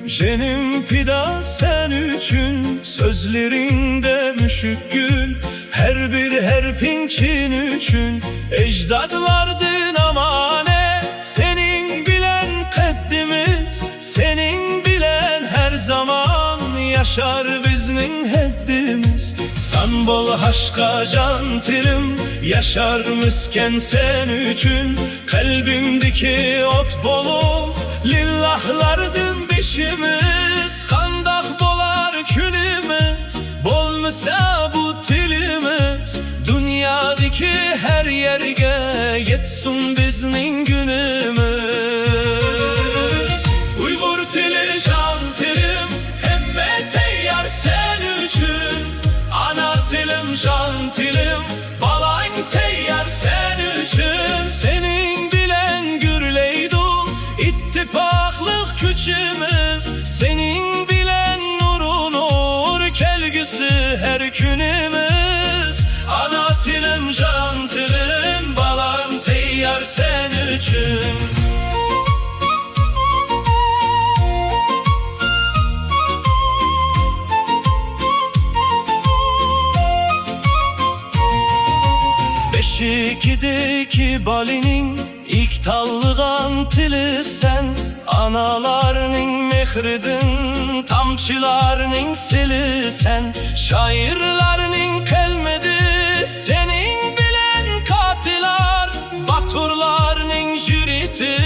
Jenim pida sen üçün, sözlerinde müşük gül. Her bir herpinçin üçün, ecdadlardın amanet. Senin bilen kaddimiz, senin bilen her zaman yaşar bizning heddimiz. San bol haşka can tilim, yaşar misken sen üçün. Kalbimdeki ot bolu, lillahlardın bişimiz. Kandak bolar külümüz, bolmasa bu tilimiz. Dünyadaki her yerge yetsin bizning günümüz. Uygur tili can tilim, hemme teyyar sen üçün. Ana tilim can tilim, balayın teyyar sen üçün. Senin bilen gürleydu ittifaklık küçümüz. Senin bilen nurun nur kelgisi her günümüz. Ana tilim can tilim, balayın teyyar sen üçün. Beşikideki balinin ilk tallığan tili sen. Analarının mehridin, tamçılarının sili sen. Şairlarının kelmedi senin bilen katilar. Baturlarının jüriti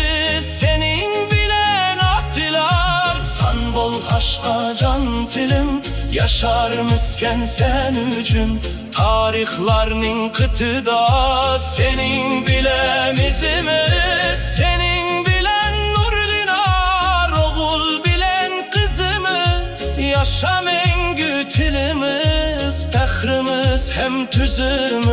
senin bilen ahtilar. San bol haşka can tilim, yaşar misken sen üçün. Tarihlarının kıtıda senin bilemizimiz. Senin bilen nurlinar, oğul bilen kızımız. Yaşam engü tilimiz, pehrimiz hem tüzümüz.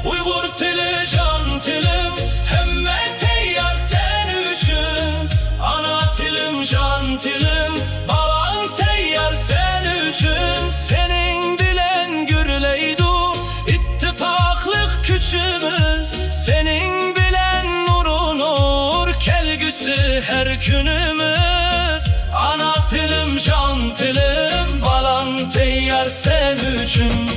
Uygur tili can tilim, hemme teyyar sen üçün. Ana tilim can tilim, balan teyyar sen üçün. Senin bilen gürleydu ittifaklık küçümüz. Senin bilen nurun nur kelgüsü her günümüz. Ana tilim can tilim, balan teyyar sen üçün.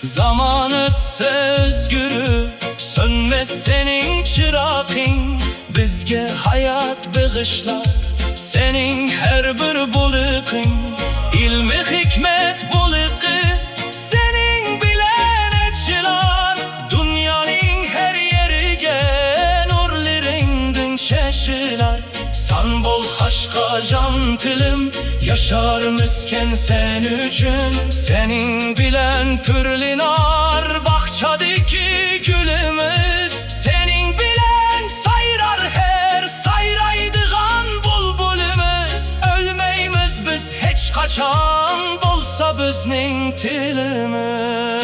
Zaman ötse özgürü, sönmez senin çırağın. Bizge hayat bağışlar senin her bir bulıkın. İlmi hikmet bulıkı senin bilen etçiler. Dünyanın her yeri gen nurlarındın şeşiler. San bol haşka can tilim, yaşar misken sen üçün. Senin bilen pürlinar, bahçadaki gülümüz. Senin bilen sayrar her sayraydıgan bulbulümüz. Ölmeyimiz biz hiç kaçan, bolsa bizning tilimiz.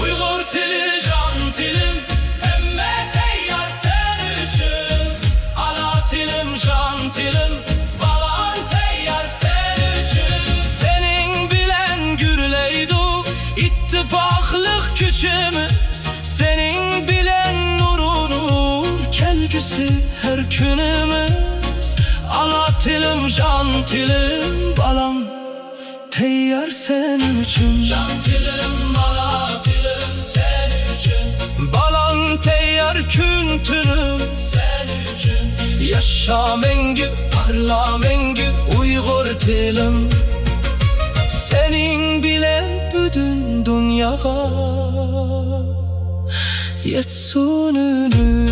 Uygur tili can tilim, hemme teyyar sen üçün. Ana tilim can tilim, balan teyyar sen üçün. Senin bilen gürleydu ittifaklık küçümüz. Senin bilen nurun nur kelgisi her günümüz. Ana tilim can tilim, balam teyyar sen üçün. Can tilim, ana tilim sen üçün. Balan teyyar gün tünüm sen üçün. Yaşa mengü, parla mengü Uygur tilim. Senin bile bütün dünyaya yetsin ünüm.